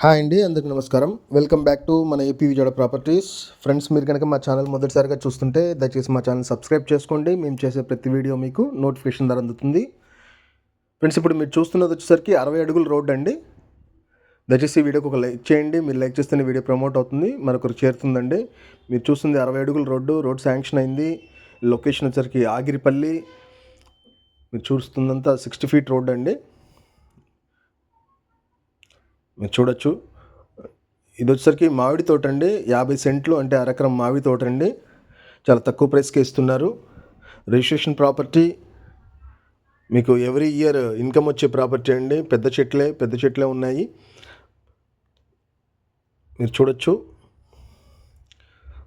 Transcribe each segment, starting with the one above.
Hi అండి, అందరికీ నమస్కారం. వెల్కమ్ బ్యాక్ టు మన ఏపీ విజయవాడ ప్రాపర్టీస్. ఫ్రెండ్స్, మీరు కనుక మా ఛానల్ మొదటిసారిగా చూస్తుంటే దయచేసి మా ఛానల్ సబ్స్క్రైబ్ చేసుకోండి. మేము చేసే ప్రతి వీడియో మీకు నోటిఫికేషన్ ద్వారా అందుతుంది. ఫ్రెండ్స్, ఇప్పుడు మీరు చూస్తున్నది వచ్చేసరికి 60 అడుగుల రోడ్ అండి. దయచేసి ఈ వీడియోకి ఒక లైక్ చేయండి. మీరు లైక్ చేస్తేనే వీడియో ప్రమోట్ అవుతుంది, మరొకరికి చేరుతుందండి. మీరు చూస్తుంది 60 అడుగుల రోడ్ శాంక్షన్ అయింది. లొకేషన్ వచ్చేసరికి ఆగిరిపల్లి. మీరు చూస్తుందంతా 60 ఫీట్ రోడ్ అండి. మీరు చూడొచ్చు. ఇది వచ్చేసరికి మామిడి తోట అండి. 50 సెంట్లు అంటే అరెకరం మామిడి తోట అండి. చాలా తక్కువ ప్రైస్కి ఇస్తున్నారు. రిజిస్ట్రేషన్ ప్రాపర్టీ, మీకు ఎవ్రీ ఇయర్ ఇన్కమ్ వచ్చే ప్రాపర్టీ అండి. పెద్ద చెట్లే ఉన్నాయి. మీరు చూడొచ్చు.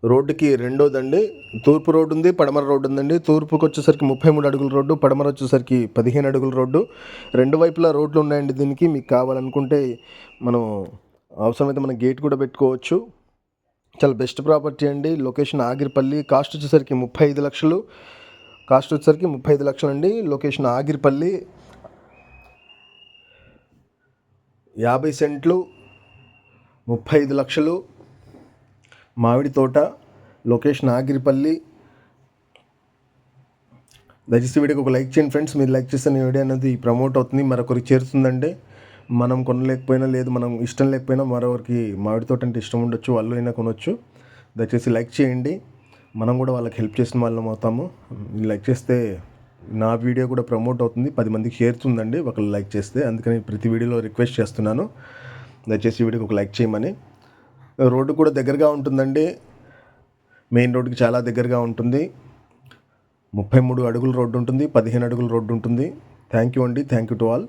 రోడ్డుకి రెండోదండి. తూర్పు రోడ్డు ఉంది, పడమర రోడ్డు ఉందండి. తూర్పుకి వచ్చేసరికి 33 అడుగుల రోడ్డు, పడమర వచ్చేసరికి 15 అడుగుల రోడ్డు. రెండు వైపులా రోడ్లు ఉన్నాయండి. దీనికి మీకు కావాలనుకుంటే మనం అవసరమైతే మనం గేట్ కూడా పెట్టుకోవచ్చు. చాలా బెస్ట్ ప్రాపర్టీ అండి. లొకేషన్ ఆగిరిపల్లి. కాస్ట్ వచ్చేసరికి 35 లక్షలు. కాస్ట్ వచ్చేసరికి 35 లక్షలు అండి. లొకేషన్ ఆగిరిపల్లి. 50 సెంట్లు, 35 లక్షలు. మామిడి తోట, లొకేషన్ ఆగిరిపల్లి. దయచేసి వీడియోకి ఒక లైక్ చేయండి ఫ్రెండ్స్. మీరు లైక్ చేస్తే వీడియో అనేది ప్రమోట్ అవుతుంది, మరొకరికి చేరుతుందండి. మనం కొనలేకపోయినా, లేదు మనం ఇష్టం లేకపోయినా మరొకరికి మామిడి తోట అంటే ఇష్టం ఉండొచ్చు, వాళ్ళు అయినా కొనవచ్చు. దయచేసి లైక్ చేయండి. మనం కూడా వాళ్ళకి హెల్ప్ చేసిన వాళ్ళం అవుతాము. లైక్ చేస్తే నా వీడియో కూడా ప్రమోట్ అవుతుంది, 10 మందికి చేరుతుందండి ఒకళ్ళు లైక్ చేస్తే. అందుకని ప్రతి వీడియోలో రిక్వెస్ట్ చేస్తున్నాను, దయచేసి వీడియోకి ఒక లైక్ చేయమని. రోడ్డు కూడా దగ్గరగా ఉంటుందండి. మెయిన్ రోడ్డుకి చాలా దగ్గరగా ఉంటుంది. 33 అడుగుల రోడ్డు ఉంటుంది, 15 అడుగుల రోడ్డు ఉంటుంది. థ్యాంక్ యూ అండి. Thank you to all.